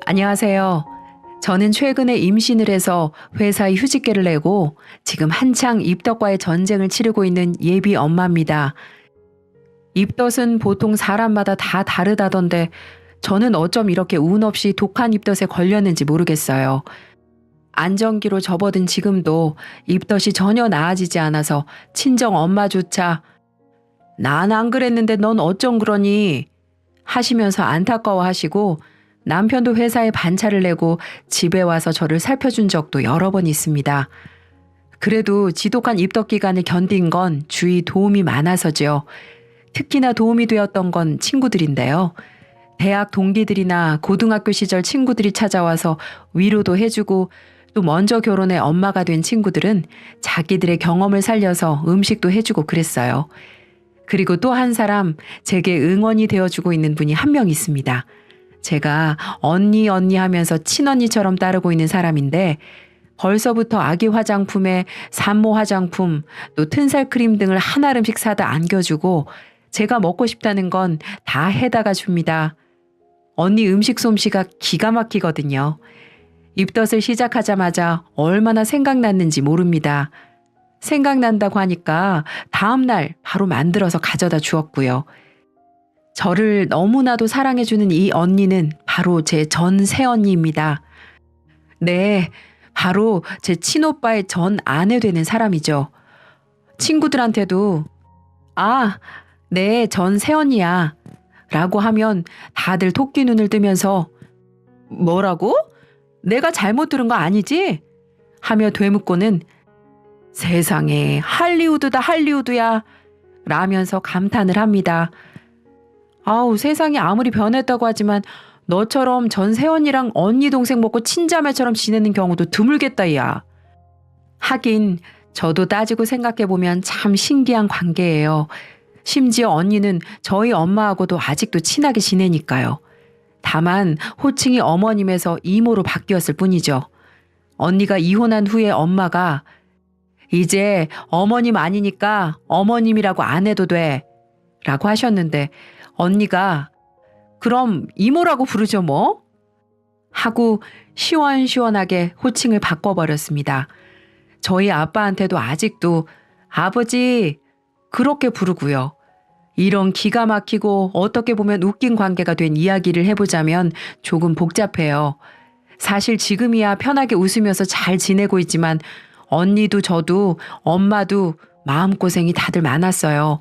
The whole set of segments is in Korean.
안녕하세요. 저는 최근에 임신을 해서 회사에 휴직계를 내고 지금 한창 입덧과의 전쟁을 치르고 있는 예비 엄마입니다. 입덧은 보통 사람마다 다 다르다던데 저는 어쩜 이렇게 운 없이 독한 입덧에 걸렸는지 모르겠어요. 안정기로 접어든 지금도 입덧이 전혀 나아지지 않아서 친정 엄마조차 난 안 그랬는데 넌 어쩜 그러니 하시면서 안타까워하시고 남편도 회사에 반차를 내고 집에 와서 저를 살펴준 적도 여러 번 있습니다. 그래도 지독한 입덧 기간을 견딘 건 주위 도움이 많아서죠. 특히나 도움이 되었던 건 친구들인데요. 대학 동기들이나 고등학교 시절 친구들이 찾아와서 위로도 해주고 또 먼저 결혼해 엄마가 된 친구들은 자기들의 경험을 살려서 음식도 해주고 그랬어요. 그리고 또 한 사람 제게 응원이 되어주고 있는 분이 한 명 있습니다. 제가 언니 하면서 친언니처럼 따르고 있는 사람인데 벌써부터 아기 화장품에 산모 화장품 또 튼살 크림 등을 한아름씩 사다 안겨주고 제가 먹고 싶다는 건 다 해다가 줍니다. 언니 음식 솜씨가 기가 막히거든요. 입덧을 시작하자마자 얼마나 생각났는지 모릅니다. 생각난다고 하니까 다음날 바로 만들어서 가져다 주었고요. 저를 너무나도 사랑해주는 이 언니는 바로 제 전 새언니입니다. 네, 바로 제 친오빠의 전 아내 되는 사람이죠. 친구들한테도 아, 네, 전 새언니야 라고 하면 다들 토끼 눈을 뜨면서 뭐라고? 내가 잘못 들은 거 아니지? 하며 되묻고는 세상에 할리우드다 할리우드야 라면서 감탄을 합니다. 아우 세상이 아무리 변했다고 하지만 너처럼 전 새언니랑 언니 동생 먹고 친자매처럼 지내는 경우도 드물겠다 야. 하긴 저도 따지고 생각해보면 참 신기한 관계예요. 심지어 언니는 저희 엄마하고도 아직도 친하게 지내니까요. 다만 호칭이 어머님에서 이모로 바뀌었을 뿐이죠. 언니가 이혼한 후에 엄마가 이제 어머님 아니니까 어머님이라고 안 해도 돼 라고 하셨는데 언니가 그럼 이모라고 부르죠 뭐? 하고 시원시원하게 호칭을 바꿔버렸습니다. 저희 아빠한테도 아직도 아버지 그렇게 부르고요. 이런 기가 막히고 어떻게 보면 웃긴 관계가 된 이야기를 해보자면 조금 복잡해요. 사실 지금이야 편하게 웃으면서 잘 지내고 있지만 언니도 저도 엄마도 마음고생이 다들 많았어요.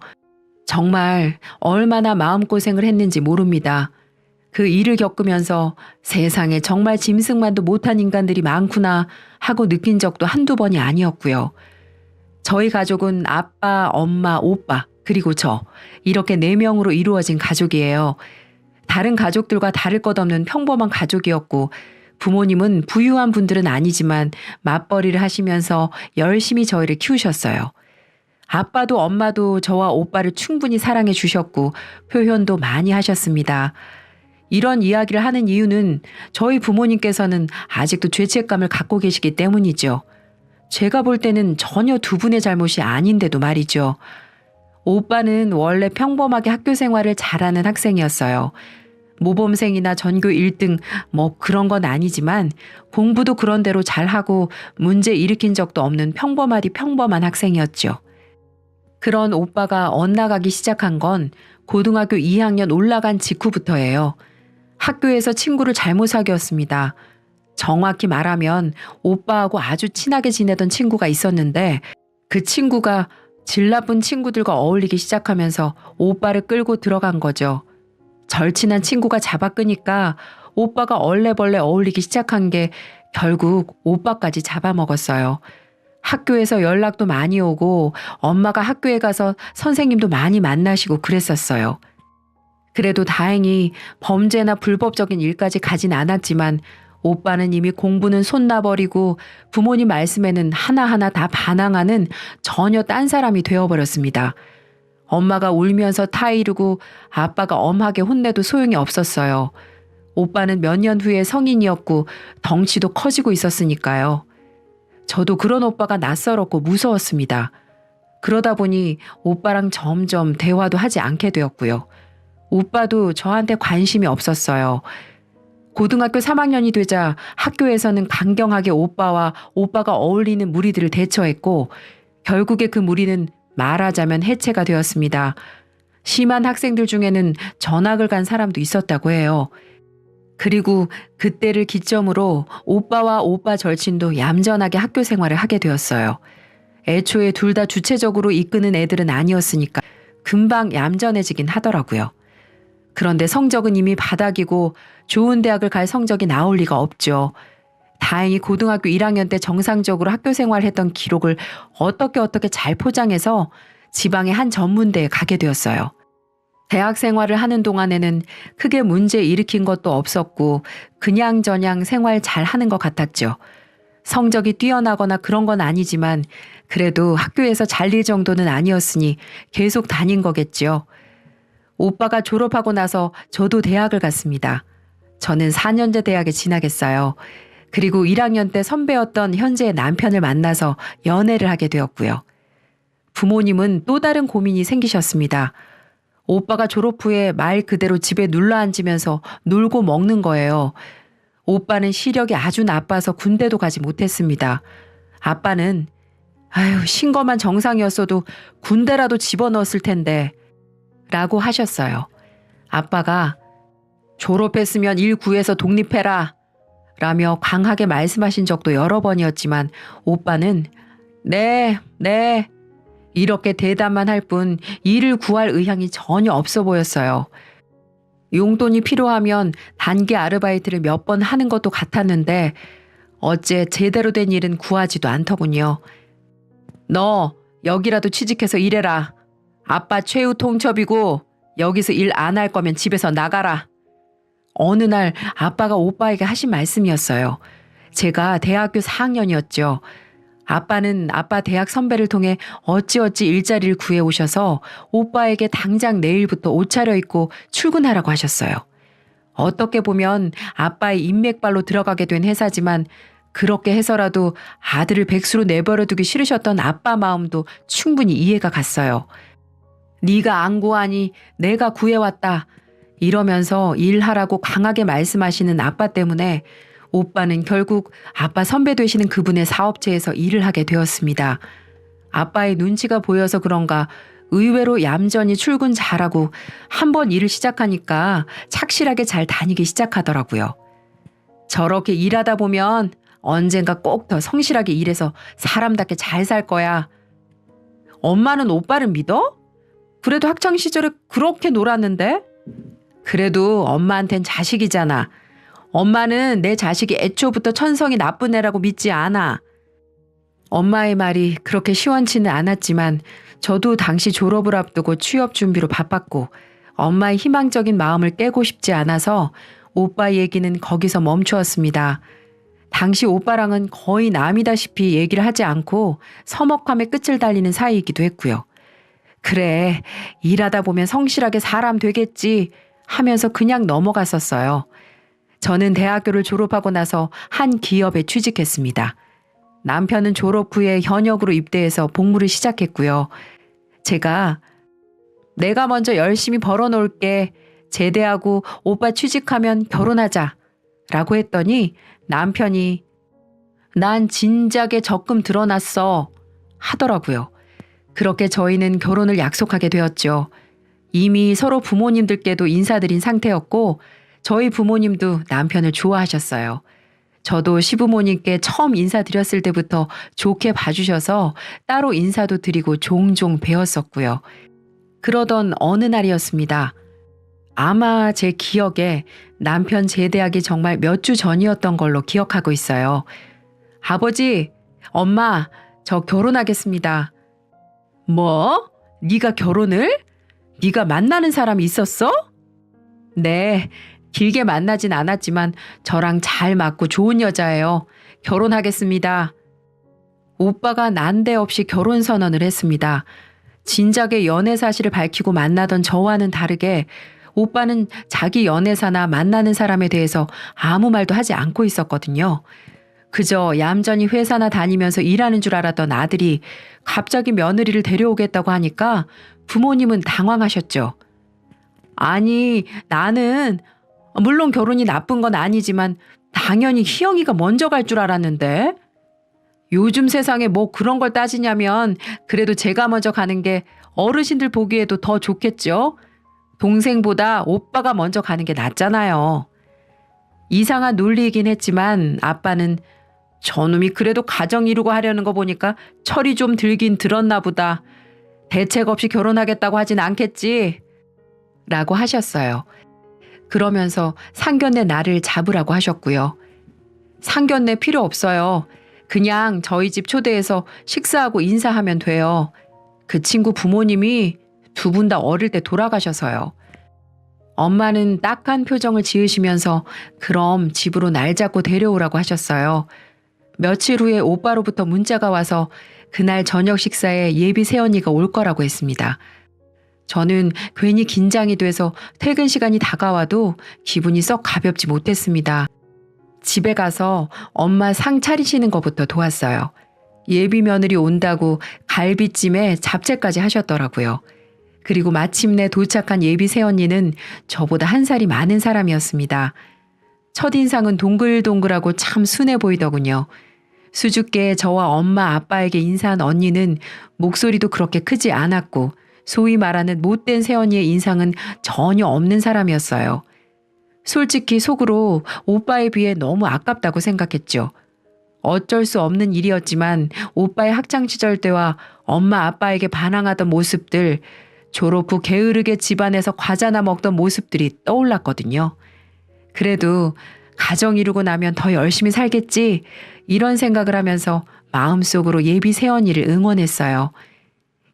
정말 얼마나 마음고생을 했는지 모릅니다. 그 일을 겪으면서 세상에 정말 짐승만도 못한 인간들이 많구나 하고 느낀 적도 한두 번이 아니었고요. 저희 가족은 아빠, 엄마, 오빠 그리고 저 이렇게 4명으로 이루어진 가족이에요. 다른 가족들과 다를 것 없는 평범한 가족이었고 부모님은 부유한 분들은 아니지만 맞벌이를 하시면서 열심히 저희를 키우셨어요. 아빠도 엄마도 저와 오빠를 충분히 사랑해 주셨고 표현도 많이 하셨습니다. 이런 이야기를 하는 이유는 저희 부모님께서는 아직도 죄책감을 갖고 계시기 때문이죠. 제가 볼 때는 전혀 두 분의 잘못이 아닌데도 말이죠. 오빠는 원래 평범하게 학교 생활을 잘하는 학생이었어요. 모범생이나 전교 1등 뭐 그런 건 아니지만 공부도 그런 대로 잘하고 문제 일으킨 적도 없는 평범하디 평범한 학생이었죠. 그런 오빠가 엇나가기 시작한 건 고등학교 2학년 올라간 직후부터예요. 학교에서 친구를 잘못 사귀었습니다. 정확히 말하면 오빠하고 아주 친하게 지내던 친구가 있었는데 그 친구가 질 나쁜 친구들과 어울리기 시작하면서 오빠를 끌고 들어간 거죠. 절친한 친구가 잡아 끄니까 오빠가 얼레벌레 어울리기 시작한 게 결국 오빠까지 잡아먹었어요. 학교에서 연락도 많이 오고 엄마가 학교에 가서 선생님도 많이 만나시고 그랬었어요. 그래도 다행히 범죄나 불법적인 일까지 가진 않았지만 오빠는 이미 공부는 손 놔버리고 부모님 말씀에는 하나하나 다 반항하는 전혀 딴 사람이 되어버렸습니다. 엄마가 울면서 타이르고 아빠가 엄하게 혼내도 소용이 없었어요. 오빠는 몇 년 후에 성인이었고 덩치도 커지고 있었으니까요. 저도 그런 오빠가 낯설었고 무서웠습니다. 그러다 보니 오빠랑 점점 대화도 하지 않게 되었고요. 오빠도 저한테 관심이 없었어요. 고등학교 3학년이 되자 학교에서는 강경하게 오빠와 오빠가 어울리는 무리들을 대처했고 결국에 그 무리는 말하자면 해체가 되었습니다. 심한 학생들 중에는 전학을 간 사람도 있었다고 해요. 그리고 그때를 기점으로 오빠와 오빠 절친도 얌전하게 학교 생활을 하게 되었어요. 애초에 둘 다 주체적으로 이끄는 애들은 아니었으니까 금방 얌전해지긴 하더라고요. 그런데 성적은 이미 바닥이고 좋은 대학을 갈 성적이 나올 리가 없죠. 다행히 고등학교 1학년 때 정상적으로 학교 생활했던 기록을 어떻게 잘 포장해서 지방의 한 전문대에 가게 되었어요. 대학 생활을 하는 동안에는 크게 문제 일으킨 것도 없었고 그냥저냥 생활 잘 하는 것 같았죠. 성적이 뛰어나거나 그런 건 아니지만 그래도 학교에서 잘릴 정도는 아니었으니 계속 다닌 거겠죠. 오빠가 졸업하고 나서 저도 대학을 갔습니다. 저는 4년제 대학에 진학했어요. 그리고 1학년 때 선배였던 현재의 남편을 만나서 연애를 하게 되었고요. 부모님은 또 다른 고민이 생기셨습니다. 오빠가 졸업 후에 말 그대로 집에 눌러 앉으면서 놀고 먹는 거예요. 오빠는 시력이 아주 나빠서 군대도 가지 못했습니다. 아빠는 아유 신거만 정상이었어도 군대라도 집어넣었을 텐데 라고 하셨어요. 아빠가 졸업했으면 일 구해서 독립해라 라며 강하게 말씀하신 적도 여러 번이었지만 오빠는 네 이렇게 대답만 할 뿐 일을 구할 의향이 전혀 없어 보였어요. 용돈이 필요하면 단기 아르바이트를 몇 번 하는 것도 같았는데 어째 제대로 된 일은 구하지도 않더군요. 너 여기라도 취직해서 일해라. 아빠 최후 통첩이고 여기서 일 안 할 거면 집에서 나가라. 어느 날 아빠가 오빠에게 하신 말씀이었어요. 제가 대학교 4학년이었죠. 아빠는 아빠 대학 선배를 통해 어찌어찌 일자리를 구해 오셔서 오빠에게 당장 내일부터 옷 차려입고 출근하라고 하셨어요. 어떻게 보면 아빠의 인맥발로 들어가게 된 회사지만 그렇게 해서라도 아들을 백수로 내버려두기 싫으셨던 아빠 마음도 충분히 이해가 갔어요. 네가 안 구하니 내가 구해왔다. 이러면서 일하라고 강하게 말씀하시는 아빠 때문에 오빠는 결국 아빠 선배 되시는 그분의 사업체에서 일을 하게 되었습니다. 아빠의 눈치가 보여서 그런가 의외로 얌전히 출근 잘하고 한번 일을 시작하니까 착실하게 잘 다니기 시작하더라고요. 저렇게 일하다 보면 언젠가 꼭 더 성실하게 일해서 사람답게 잘 살 거야. 엄마는 오빠를 믿어? 그래도 학창 시절에 그렇게 놀았는데? 그래도 엄마한텐 자식이잖아. 엄마는 내 자식이 애초부터 천성이 나쁜 애라고 믿지 않아. 엄마의 말이 그렇게 시원치는 않았지만 저도 당시 졸업을 앞두고 취업 준비로 바빴고 엄마의 희망적인 마음을 깨고 싶지 않아서 오빠 얘기는 거기서 멈추었습니다. 당시 오빠랑은 거의 남이다시피 얘기를 하지 않고 서먹함에 끝을 달리는 사이이기도 했고요. 그래, 일하다 보면 성실하게 사람 되겠지 하면서 그냥 넘어갔었어요. 저는 대학교를 졸업하고 나서 한 기업에 취직했습니다. 남편은 졸업 후에 현역으로 입대해서 복무를 시작했고요. 제가 내가 먼저 열심히 벌어놓을게. 제대하고 오빠 취직하면 결혼하자. 라고 했더니 남편이 난 진작에 적금 들어놨어. 하더라고요. 그렇게 저희는 결혼을 약속하게 되었죠. 이미 서로 부모님들께도 인사드린 상태였고 저희 부모님도 남편을 좋아하셨어요. 저도 시부모님께 처음 인사드렸을 때부터 좋게 봐주셔서 따로 인사도 드리고 종종 뵈었었고요. 그러던 어느 날이었습니다. 아마 제 기억에 남편 제대하기 정말 몇 주 전이었던 걸로 기억하고 있어요. 아버지, 엄마, 저 결혼하겠습니다. 뭐? 네가 결혼을? 네가 만나는 사람이 있었어? 네, 길게 만나진 않았지만 저랑 잘 맞고 좋은 여자예요. 결혼하겠습니다. 오빠가 난데없이 결혼 선언을 했습니다. 진작에 연애 사실을 밝히고 만나던 저와는 다르게 오빠는 자기 연애사나 만나는 사람에 대해서 아무 말도 하지 않고 있었거든요. 그저 얌전히 회사나 다니면서 일하는 줄 알았던 아들이 갑자기 며느리를 데려오겠다고 하니까 부모님은 당황하셨죠. 아니, 나는 물론 결혼이 나쁜 건 아니지만 당연히 희영이가 먼저 갈 줄 알았는데. 요즘 세상에 뭐 그런 걸 따지냐면 그래도 제가 먼저 가는 게 어르신들 보기에도 더 좋겠죠? 동생보다 오빠가 먼저 가는 게 낫잖아요. 이상한 논리이긴 했지만 아빠는 저놈이 그래도 가정 이루고 하려는 거 보니까 철이 좀 들긴 들었나 보다. 대책 없이 결혼하겠다고 하진 않겠지? 라고 하셨어요. 그러면서 상견례 날을 잡으라고 하셨고요. 상견례 필요 없어요. 그냥 저희 집 초대해서 식사하고 인사하면 돼요. 그 친구 부모님이 두 분 다 어릴 때 돌아가셔서요. 엄마는 딱한 표정을 지으시면서 그럼 집으로 날 잡고 데려오라고 하셨어요. 며칠 후에 오빠로부터 문자가 와서 그날 저녁 식사에 예비 새언니가 올 거라고 했습니다. 저는 괜히 긴장이 돼서 퇴근 시간이 다가와도 기분이 썩 가볍지 못했습니다. 집에 가서 엄마 상 차리시는 것부터 도왔어요. 예비 며느리 온다고 갈비찜에 잡채까지 하셨더라고요. 그리고 마침내 도착한 예비 새언니는 저보다 한 살이 많은 사람이었습니다. 첫인상은 동글동글하고 참 순해 보이더군요. 수줍게 저와 엄마 아빠에게 인사한 언니는 목소리도 그렇게 크지 않았고 소위 말하는 못된 새언니의 인상은 전혀 없는 사람이었어요. 솔직히 속으로 오빠에 비해 너무 아깝다고 생각했죠. 어쩔 수 없는 일이었지만 오빠의 학창시절 때와 엄마 아빠에게 반항하던 모습들, 졸업 후 게으르게 집안에서 과자나 먹던 모습들이 떠올랐거든요. 그래도 가정 이루고 나면 더 열심히 살겠지 이런 생각을 하면서 마음속으로 예비 새언니를 응원했어요.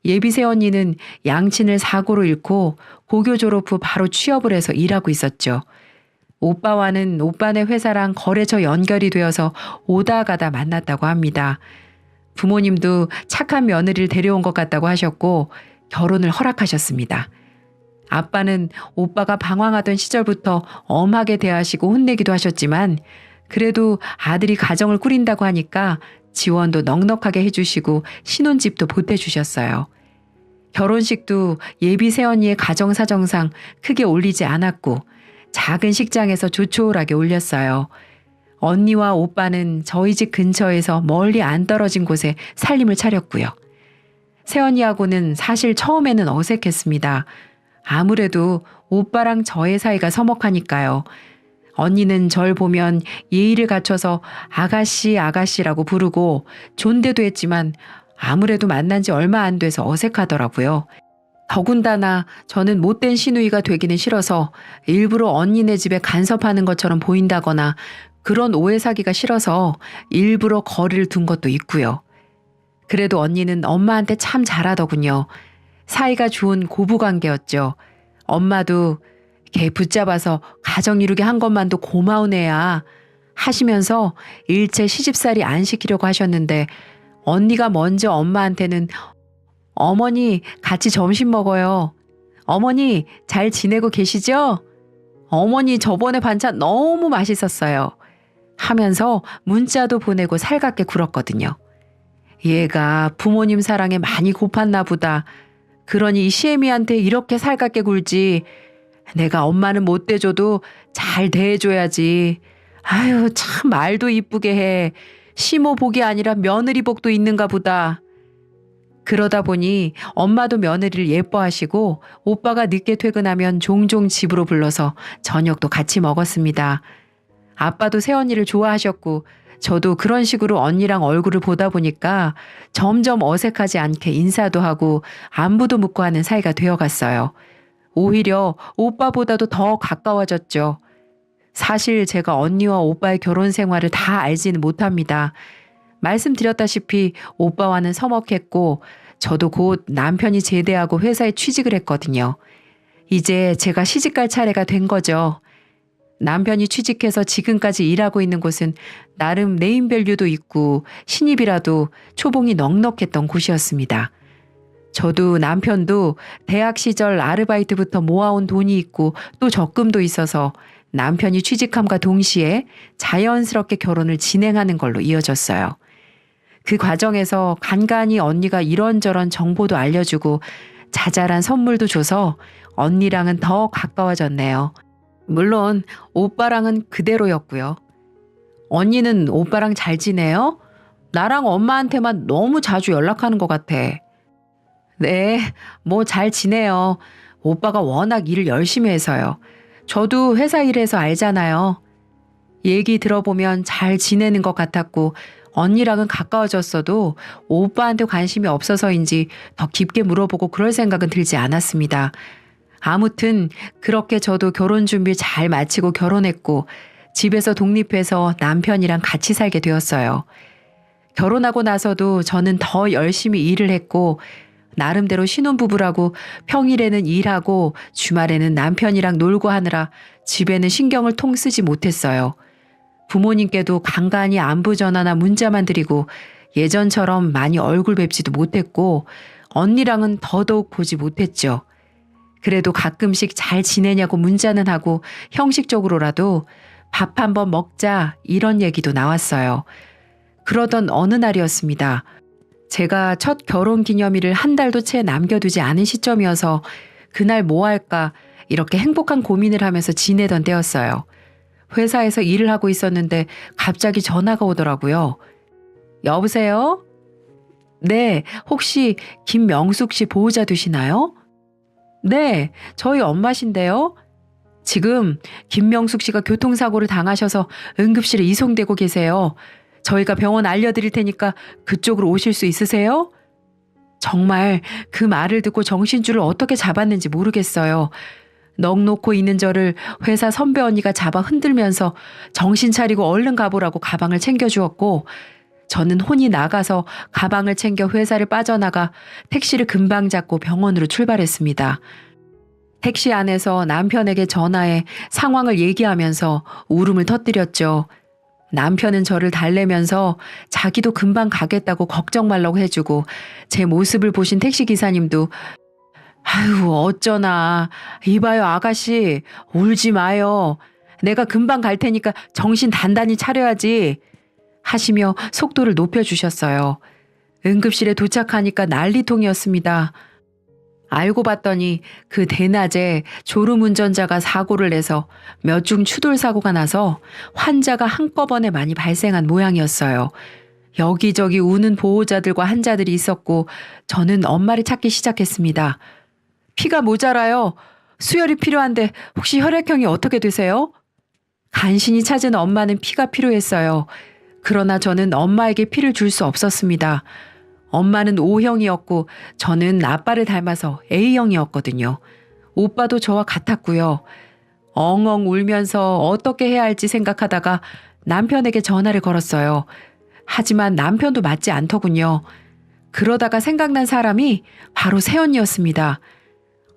예비 새언니는 양친을 사고로 잃고 고교 졸업 후 바로 취업을 해서 일하고 있었죠. 오빠와는 오빠네 회사랑 거래처 연결이 되어서 오다 가다 만났다고 합니다. 부모님도 착한 며느리를 데려온 것 같다고 하셨고 결혼을 허락하셨습니다. 아빠는 오빠가 방황하던 시절부터 엄하게 대하시고 혼내기도 하셨지만 그래도 아들이 가정을 꾸린다고 하니까 지원도 넉넉하게 해주시고 신혼집도 보태주셨어요. 결혼식도 예비 새언니의 가정사정상 크게 올리지 않았고 작은 식장에서 조촐하게 올렸어요. 언니와 오빠는 저희 집 근처에서 멀리 안 떨어진 곳에 살림을 차렸고요. 새언니하고는 사실 처음에는 어색했습니다. 아무래도 오빠랑 저의 사이가 서먹하니까요. 언니는 절 보면 예의를 갖춰서 아가씨 아가씨라고 부르고 존대도 했지만 아무래도 만난 지 얼마 안 돼서 어색하더라고요. 더군다나 저는 못된 시누이가 되기는 싫어서 일부러 언니네 집에 간섭하는 것처럼 보인다거나 그런 오해 사기가 싫어서 일부러 거리를 둔 것도 있고요. 그래도 언니는 엄마한테 참 잘하더군요. 사이가 좋은 고부관계였죠. 엄마도 걔 붙잡아서 가정 이루게 한 것만도 고마운 애야 하시면서 일체 시집살이 안 시키려고 하셨는데 언니가 먼저 엄마한테는 어머니 같이 점심 먹어요. 어머니 잘 지내고 계시죠? 어머니 저번에 반찬 너무 맛있었어요. 하면서 문자도 보내고 살갑게 굴었거든요. 얘가 부모님 사랑에 많이 고팠나 보다. 그러니 이 시애미한테 이렇게 살갑게 굴지. 내가 엄마는 못 대줘도 잘 대해줘야지. 아유 참 말도 이쁘게 해. 시모 복이 아니라 며느리 복도 있는가 보다. 그러다 보니 엄마도 며느리를 예뻐하시고 오빠가 늦게 퇴근하면 종종 집으로 불러서 저녁도 같이 먹었습니다. 아빠도 새언니를 좋아하셨고 저도 그런 식으로 언니랑 얼굴을 보다 보니까 점점 어색하지 않게 인사도 하고 안부도 묻고 하는 사이가 되어갔어요. 오히려 오빠보다도 더 가까워졌죠. 사실 제가 언니와 오빠의 결혼 생활을 다 알지는 못합니다. 말씀드렸다시피 오빠와는 서먹했고 저도 곧 남편이 제대하고 회사에 취직을 했거든요. 이제 제가 시집갈 차례가 된 거죠. 남편이 취직해서 지금까지 일하고 있는 곳은 나름 네임밸류도 있고 신입이라도 초봉이 넉넉했던 곳이었습니다. 저도 남편도 대학 시절 아르바이트부터 모아온 돈이 있고 또 적금도 있어서 남편이 취직함과 동시에 자연스럽게 결혼을 진행하는 걸로 이어졌어요. 그 과정에서 간간히 언니가 이런저런 정보도 알려주고 자잘한 선물도 줘서 언니랑은 더 가까워졌네요. 물론 오빠랑은 그대로였고요. 언니는 오빠랑 잘 지내요? 나랑 엄마한테만 너무 자주 연락하는 것 같아. 네, 뭐 잘 지내요. 오빠가 워낙 일을 열심히 해서요. 저도 회사 일해서 알잖아요. 얘기 들어보면 잘 지내는 것 같았고 언니랑은 가까워졌어도 오빠한테 관심이 없어서인지 더 깊게 물어보고 그럴 생각은 들지 않았습니다. 아무튼 그렇게 저도 결혼 준비 잘 마치고 결혼했고 집에서 독립해서 남편이랑 같이 살게 되었어요. 결혼하고 나서도 저는 더 열심히 일을 했고 나름대로 신혼부부라고 평일에는 일하고 주말에는 남편이랑 놀고 하느라 집에는 신경을 통 쓰지 못했어요. 부모님께도 간간히 안부 전화나 문자만 드리고 예전처럼 많이 얼굴 뵙지도 못했고 언니랑은 더더욱 보지 못했죠. 그래도 가끔씩 잘 지내냐고 문자는 하고 형식적으로라도 밥 한번 먹자 이런 얘기도 나왔어요. 그러던 어느 날이었습니다. 제가 첫 결혼 기념일을 한 달도 채 남겨두지 않은 시점이어서 그날 뭐 할까 이렇게 행복한 고민을 하면서 지내던 때였어요. 회사에서 일을 하고 있었는데 갑자기 전화가 오더라고요. 여보세요? 네, 혹시 김명숙 씨 보호자 되시나요? 네, 저희 엄마신데요. 지금 김명숙 씨가 교통사고를 당하셔서 응급실에 이송되고 계세요. 저희가 병원 알려드릴 테니까 그쪽으로 오실 수 있으세요? 정말 그 말을 듣고 정신줄을 어떻게 잡았는지 모르겠어요. 넋 놓고 있는 저를 회사 선배 언니가 잡아 흔들면서 정신 차리고 얼른 가보라고 가방을 챙겨주었고 저는 혼이 나가서 가방을 챙겨 회사를 빠져나가 택시를 금방 잡고 병원으로 출발했습니다. 택시 안에서 남편에게 전화해 상황을 얘기하면서 울음을 터뜨렸죠. 남편은 저를 달래면서 자기도 금방 가겠다고 걱정 말라고 해주고 제 모습을 보신 택시기사님도 아유 어쩌나 이봐요 아가씨 울지 마요. 내가 금방 갈 테니까 정신 단단히 차려야지 하시며 속도를 높여주셨어요. 응급실에 도착하니까 난리통이었습니다. 알고 봤더니 그 대낮에 졸음운전자가 사고를 내서 몇 중 추돌 사고가 나서 환자가 한꺼번에 많이 발생한 모양이었어요. 여기저기 우는 보호자들과 환자들이 있었고 저는 엄마를 찾기 시작했습니다. 피가 모자라요. 수혈이 필요한데 혹시 혈액형이 어떻게 되세요? 간신히 찾은 엄마는 피가 필요했어요. 그러나 저는 엄마에게 피를 줄 수 없었습니다. 엄마는 O형이었고 저는 아빠를 닮아서 A형이었거든요. 오빠도 저와 같았고요. 엉엉 울면서 어떻게 해야 할지 생각하다가 남편에게 전화를 걸었어요. 하지만 남편도 맞지 않더군요. 그러다가 생각난 사람이 바로 새언니였습니다.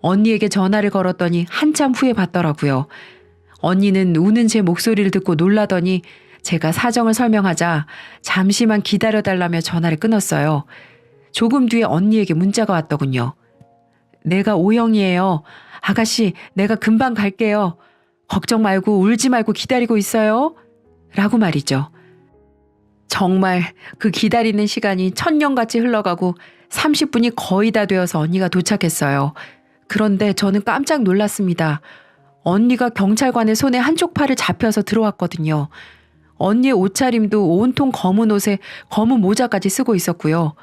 언니에게 전화를 걸었더니 한참 후에 받더라고요. 언니는 우는 제 목소리를 듣고 놀라더니 제가 사정을 설명하자 잠시만 기다려달라며 전화를 끊었어요. 조금 뒤에 언니에게 문자가 왔더군요. 내가 O형이에요. 아가씨, 내가 금방 갈게요. 걱정 말고 울지 말고 기다리고 있어요. 라고 말이죠. 정말 그 기다리는 시간이 천년같이 흘러가고 30분이 거의 다 되어서 언니가 도착했어요. 그런데 저는 깜짝 놀랐습니다. 언니가 경찰관의 손에 한쪽 팔을 잡혀서 들어왔거든요. 언니의 옷차림도 온통 검은 옷에 검은 모자까지 쓰고 있었고요.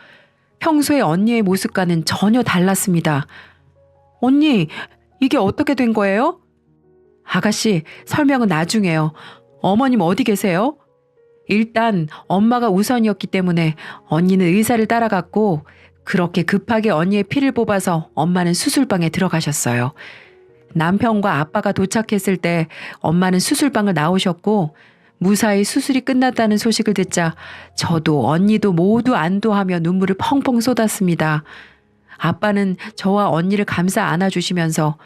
평소에 언니의 모습과는 전혀 달랐습니다. 언니, 이게 어떻게 된 거예요? 아가씨, 설명은 나중에요. 어머님 어디 계세요? 일단 엄마가 우선이었기 때문에 언니는 의사를 따라갔고 그렇게 급하게 언니의 피를 뽑아서 엄마는 수술방에 들어가셨어요. 남편과 아빠가 도착했을 때 엄마는 수술방을 나오셨고 무사히 수술이 끝났다는 소식을 듣자 저도 언니도 모두 안도하며 눈물을 펑펑 쏟았습니다. 아빠는 저와 언니를 감싸 안아주시면서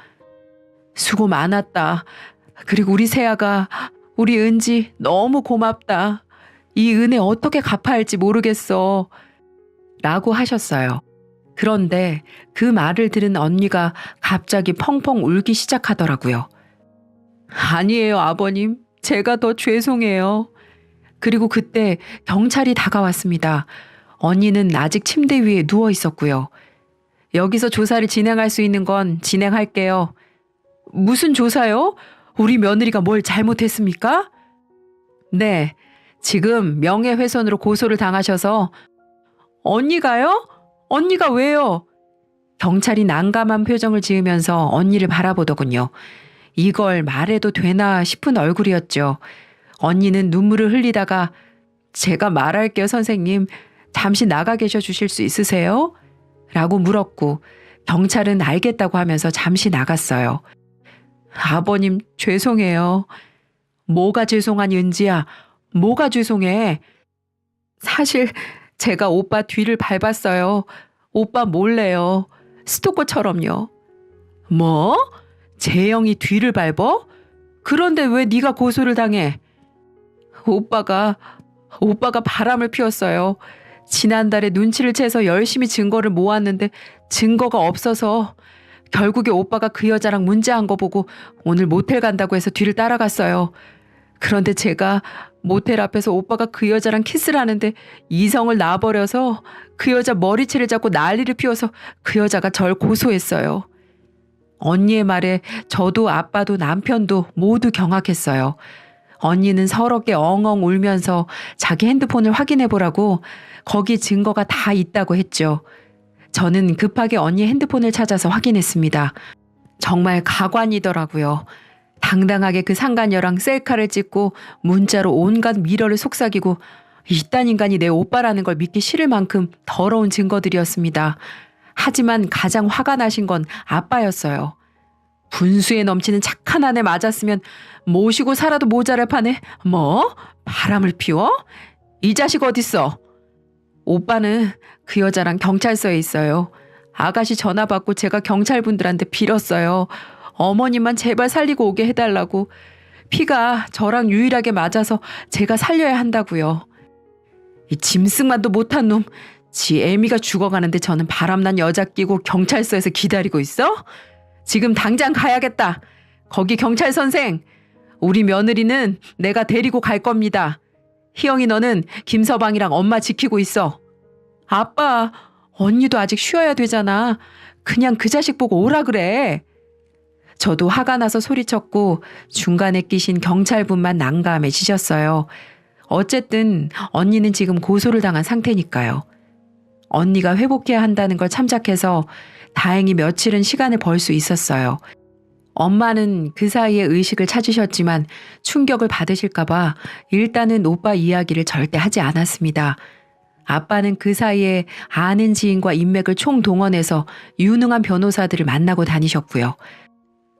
수고 많았다. 그리고 우리 세아가 우리 은지 너무 고맙다. 이 은혜 어떻게 갚아야 할지 모르겠어. 라고 하셨어요. 그런데 그 말을 들은 언니가 갑자기 펑펑 울기 시작하더라고요. 아니에요, 아버님. 제가 더 죄송해요. 그리고 그때 경찰이 다가왔습니다. 언니는 아직 침대 위에 누워 있었고요. 여기서 조사를 진행할 수 있는 건 진행할게요. 무슨 조사요? 우리 며느리가 뭘 잘못했습니까? 네, 지금 명예훼손으로 고소를 당하셔서. 언니가요? 언니가 왜요? 경찰이 난감한 표정을 지으면서 언니를 바라보더군요. 이걸 말해도 되나 싶은 얼굴이었죠. 언니는 눈물을 흘리다가 제가 말할게요, 선생님. 잠시 나가 계셔 주실 수 있으세요? 라고 물었고 경찰은 알겠다고 하면서 잠시 나갔어요. 아버님, 죄송해요. 뭐가 죄송하니, 은지야? 뭐가 죄송해? 사실 제가 오빠 뒤를 밟았어요. 오빠 몰래요. 스토커처럼요. 뭐? 재영이 뒤를 밟어? 그런데 왜 네가 고소를 당해? 오빠가 바람을 피웠어요. 지난달에 눈치를 채서 열심히 증거를 모았는데 증거가 없어서 결국에 오빠가 그 여자랑 문제한 거 보고 오늘 모텔 간다고 해서 뒤를 따라갔어요. 그런데 제가 모텔 앞에서 오빠가 그 여자랑 키스를 하는데 이성을 놔버려서 그 여자 머리채를 잡고 난리를 피워서 그 여자가 절 고소했어요. 언니의 말에 저도 아빠도 남편도 모두 경악했어요. 언니는 서럽게 엉엉 울면서 자기 핸드폰을 확인해 보라고 거기 증거가 다 있다고 했죠. 저는 급하게 언니 핸드폰을 찾아서 확인했습니다. 정말 가관이더라고요. 당당하게 그 상간녀랑 셀카를 찍고 문자로 온갖 미러를 속삭이고 이딴 인간이 내 오빠라는 걸 믿기 싫을 만큼 더러운 증거들이었습니다. 하지만 가장 화가 나신 건 아빠였어요. 분수에 넘치는 착한 아내 맞았으면 모시고 살아도 모자랄 판에 뭐? 바람을 피워? 이 자식 어딨어? 오빠는 그 여자랑 경찰서에 있어요. 아가씨 전화 받고 제가 경찰분들한테 빌었어요. 어머님만 제발 살리고 오게 해달라고. 피가 저랑 유일하게 맞아서 제가 살려야 한다고요. 이 짐승만도 못한 놈. 지 애미가 죽어가는데 저는 바람난 여자 끼고 경찰서에서 기다리고 있어? 지금 당장 가야겠다. 거기 경찰 선생. 우리 며느리는 내가 데리고 갈 겁니다. 희영이 너는 김서방이랑 엄마 지키고 있어. 아빠, 언니도 아직 쉬어야 되잖아. 그냥 그 자식 보고 오라 그래. 저도 화가 나서 소리쳤고 중간에 끼신 경찰분만 난감해지셨어요. 어쨌든 언니는 지금 고소를 당한 상태니까요. 언니가 회복해야 한다는 걸 참작해서 다행히 며칠은 시간을 벌 수 있었어요. 엄마는 그 사이에 의식을 찾으셨지만 충격을 받으실까봐 일단은 오빠 이야기를 절대 하지 않았습니다. 아빠는 그 사이에 아는 지인과 인맥을 총동원해서 유능한 변호사들을 만나고 다니셨고요.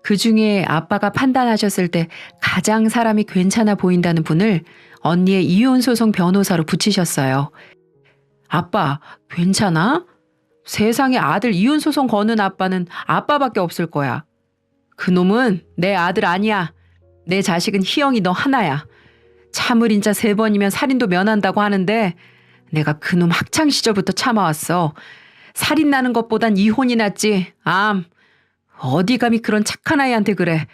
그 중에 아빠가 판단하셨을 때 가장 사람이 괜찮아 보인다는 분을 언니의 이혼소송 변호사로 붙이셨어요. 아빠, 괜찮아? 세상에 아들 이혼소송 거는 아빠는 아빠밖에 없을 거야. 그놈은 내 아들 아니야. 내 자식은 희영이 너 하나야. 참을 인자 3번이면 살인도 면한다고 하는데 내가 그놈 학창시절부터 참아왔어. 살인 나는 것보단 이혼이 낫지. 어디 감히 그런 착한 아이한테 그래.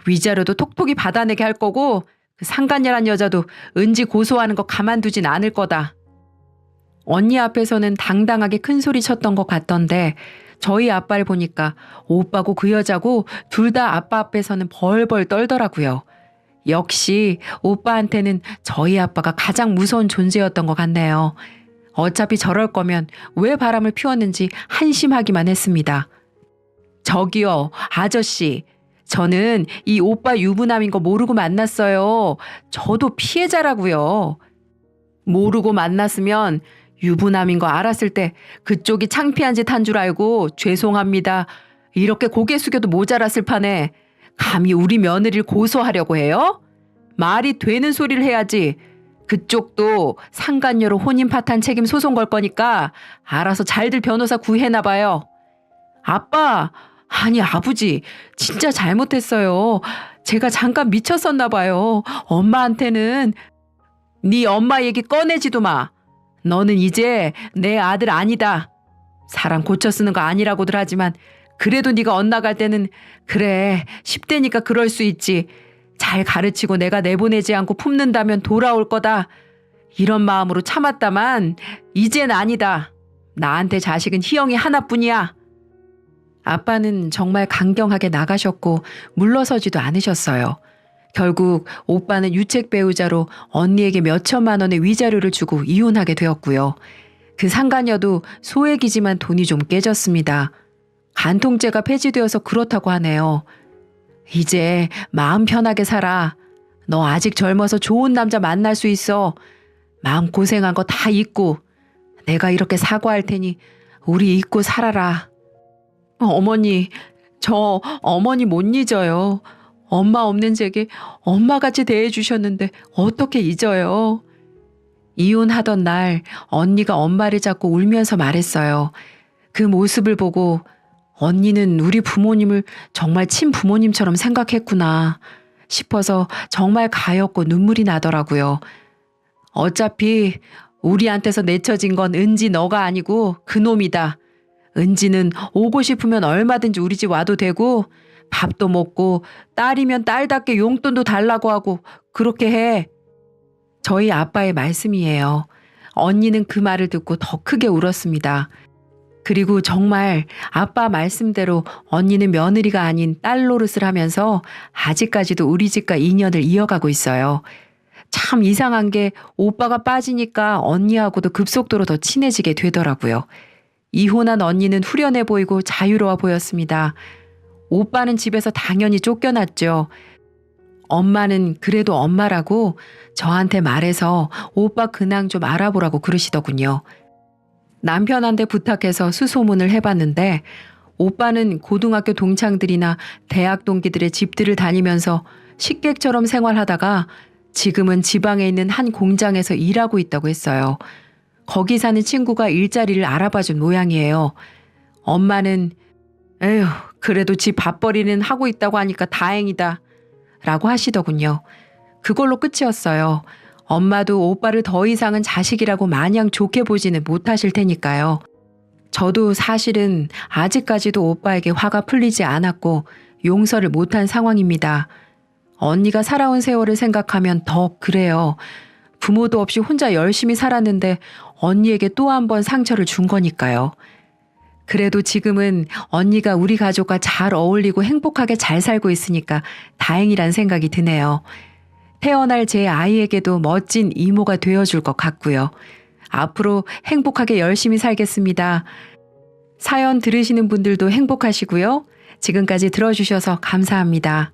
위자료도 톡톡히 받아내게 할 거고 그 상간녀란 여자도 은지 고소하는 거 가만두진 않을 거다. 언니 앞에서는 당당하게 큰 소리 쳤던 것 같던데 저희 아빠를 보니까 오빠고 그 여자고 둘 다 아빠 앞에서는 벌벌 떨더라고요. 역시 오빠한테는 저희 아빠가 가장 무서운 존재였던 것 같네요. 어차피 저럴 거면 왜 바람을 피웠는지 한심하기만 했습니다. 저기요, 아저씨. 저는 이 오빠 유부남인 거 모르고 만났어요. 저도 피해자라고요. 모르고 만났으면 유부남인 거 알았을 때 그쪽이 창피한 짓 한 줄 알고 죄송합니다. 이렇게 고개 숙여도 모자랐을 판에 감히 우리 며느리를 고소하려고 해요? 말이 되는 소리를 해야지. 그쪽도 상간녀로 혼인 파탄 책임 소송 걸 거니까 알아서 잘들 변호사 구해나 봐요. 아빠, 아니 아버지, 진짜 잘못했어요. 제가 잠깐 미쳤었나 봐요. 엄마한테는. 네 엄마 얘기 꺼내지도 마. 너는 이제 내 아들 아니다. 사람 고쳐 쓰는 거 아니라고들 하지만 그래도 네가 엇나갈 때는 그래 10대니까 그럴 수 있지. 잘 가르치고 내가 내보내지 않고 품는다면 돌아올 거다. 이런 마음으로 참았다만 이젠 아니다. 나한테 자식은 희영이 하나뿐이야. 아빠는 정말 강경하게 나가셨고 물러서지도 않으셨어요. 결국 오빠는 유책 배우자로 언니에게 몇 천만 원의 위자료를 주고 이혼하게 되었고요. 그 상간녀도 소액이지만 돈이 좀 깨졌습니다. 간통죄가 폐지되어서 그렇다고 하네요. 이제 마음 편하게 살아. 너 아직 젊어서 좋은 남자 만날 수 있어. 마음 고생한 거 다 잊고 내가 이렇게 사과할 테니 우리 잊고 살아라. 어머니, 저 어머니 못 잊어요. 엄마 없는 제게 엄마같이 대해주셨는데 어떻게 잊어요? 이혼하던 날 언니가 엄마를 잡고 울면서 말했어요. 그 모습을 보고 언니는 우리 부모님을 정말 친부모님처럼 생각했구나 싶어서 정말 가엾고 눈물이 나더라고요. 어차피 우리한테서 내쳐진 건 은지 너가 아니고 그놈이다. 은지는 오고 싶으면 얼마든지 우리 집 와도 되고 밥도 먹고 딸이면 딸답게 용돈도 달라고 하고 그렇게 해. 저희 아빠의 말씀이에요. 언니는 그 말을 듣고 더 크게 울었습니다. 그리고 정말 아빠 말씀대로 언니는 며느리가 아닌 딸 노릇을 하면서 아직까지도 우리 집과 인연을 이어가고 있어요. 참 이상한 게 오빠가 빠지니까 언니하고도 급속도로 더 친해지게 되더라고요. 이혼한 언니는 후련해 보이고 자유로워 보였습니다. 오빠는 집에서 당연히 쫓겨났죠. 엄마는 그래도 엄마라고 저한테 말해서 오빠 근황 좀 알아보라고 그러시더군요. 남편한테 부탁해서 수소문을 해봤는데 오빠는 고등학교 동창들이나 대학 동기들의 집들을 다니면서 식객처럼 생활하다가 지금은 지방에 있는 한 공장에서 일하고 있다고 했어요. 거기 사는 친구가 일자리를 알아봐준 모양이에요. 엄마는 에휴 그래도 지 밥벌이는 하고 있다고 하니까 다행이다 라고 하시더군요. 그걸로 끝이었어요. 엄마도 오빠를 더 이상은 자식이라고 마냥 좋게 보지는 못하실 테니까요. 저도 사실은 아직까지도 오빠에게 화가 풀리지 않았고 용서를 못한 상황입니다. 언니가 살아온 세월을 생각하면 더 그래요. 부모도 없이 혼자 열심히 살았는데 언니에게 또 한 번 상처를 준 거니까요. 그래도 지금은 언니가 우리 가족과 잘 어울리고 행복하게 잘 살고 있으니까 다행이란 생각이 드네요. 태어날 제 아이에게도 멋진 이모가 되어줄 것 같고요. 앞으로 행복하게 열심히 살겠습니다. 사연 들으시는 분들도 행복하시고요. 지금까지 들어주셔서 감사합니다.